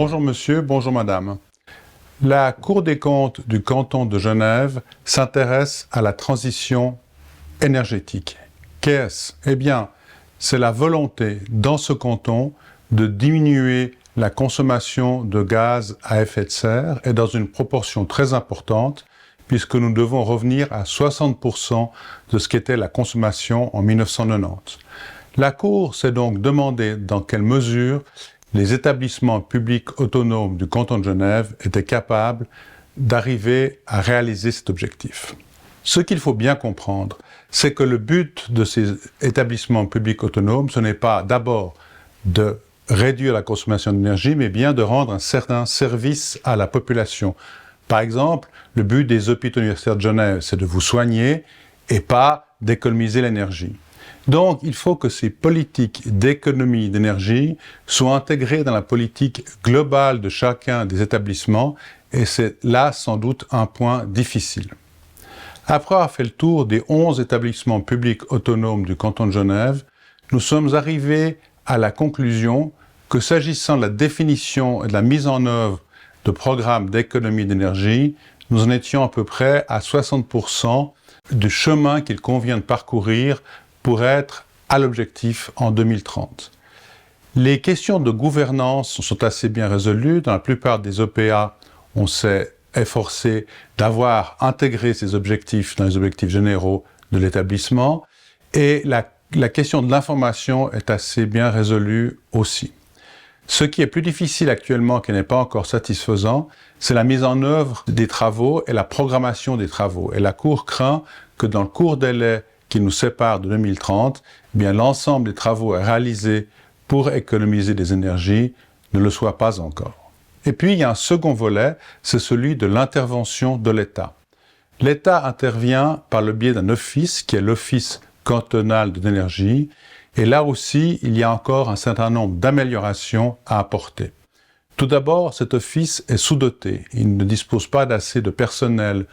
Bonjour monsieur, bonjour madame. La Cour des comptes du canton de Genève s'intéresse à la transition énergétique. Qu'est-ce? Eh bien, c'est la volonté dans ce canton de diminuer la consommation de gaz à effet de serre et dans une proportion très importante puisque nous devons revenir à 60% de ce qu'était la consommation en 1990. La Cour s'est donc demandé dans quelle mesure les établissements publics autonomes du canton de Genève étaient capables d'arriver à réaliser cet objectif. Ce qu'il faut bien comprendre, c'est que le but de ces établissements publics autonomes, ce n'est pas d'abord de réduire la consommation d'énergie, mais bien de rendre un certain service à la population. Par exemple, le but des hôpitaux universitaires de Genève, c'est de vous soigner et pas d'économiser l'énergie. Donc, il faut que ces politiques d'économie d'énergie soient intégrées dans la politique globale de chacun des établissements, et c'est là sans doute un point difficile. Après avoir fait le tour des 11 établissements publics autonomes du canton de Genève, nous sommes arrivés à la conclusion que s'agissant de la définition et de la mise en œuvre de programmes d'économie d'énergie, nous en étions à peu près à 60% du chemin qu'il convient de parcourir pour être à l'objectif en 2030. Les questions de gouvernance sont assez bien résolues. Dans la plupart des OPA, on s'est efforcé d'avoir intégré ces objectifs dans les objectifs généraux de l'établissement. Et la question de l'information est assez bien résolue aussi. Ce qui est plus difficile actuellement, qui n'est pas encore satisfaisant, c'est la mise en œuvre des travaux et la programmation des travaux. Et la Cour craint que dans le court délai qui nous sépare de 2030, eh bien l'ensemble des travaux réalisés pour économiser des énergies ne le soient pas encore. Et puis il y a un second volet, c'est celui de l'intervention de l'État. L'État intervient par le biais d'un office qui est l'Office cantonal de l'énergie, et là aussi il y a encore un certain nombre d'améliorations à apporter. Tout d'abord, cet office est sous-doté. Il ne dispose pas d'assez de personnel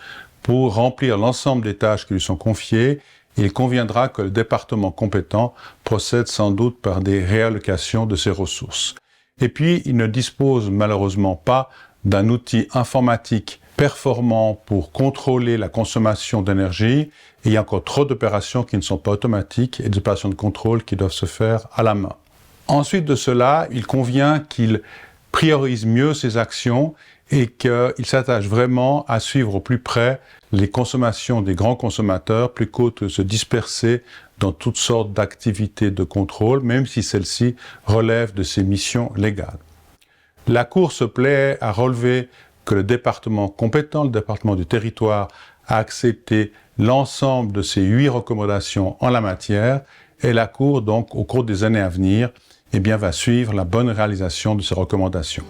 pour remplir l'ensemble des tâches qui lui sont confiées. Il conviendra que le département compétent procède sans doute par des réallocations de ses ressources. Et puis, il ne dispose malheureusement pas d'un outil informatique performant pour contrôler la consommation d'énergie. Et il y a encore trop d'opérations qui ne sont pas automatiques et des opérations de contrôle qui doivent se faire à la main. Ensuite de cela, il convient qu'il priorise mieux ses actions et qu'il s'attache vraiment à suivre au plus près les consommations des grands consommateurs plutôt que de se disperser dans toutes sortes d'activités de contrôle, même si celles-ci relèvent de ses missions légales. La Cour se plaît à relever que le département compétent, le département du territoire, a accepté l'ensemble de ces 8 recommandations en la matière, et la Cour, donc, au cours des années à venir, eh bien, va suivre la bonne réalisation de ces recommandations.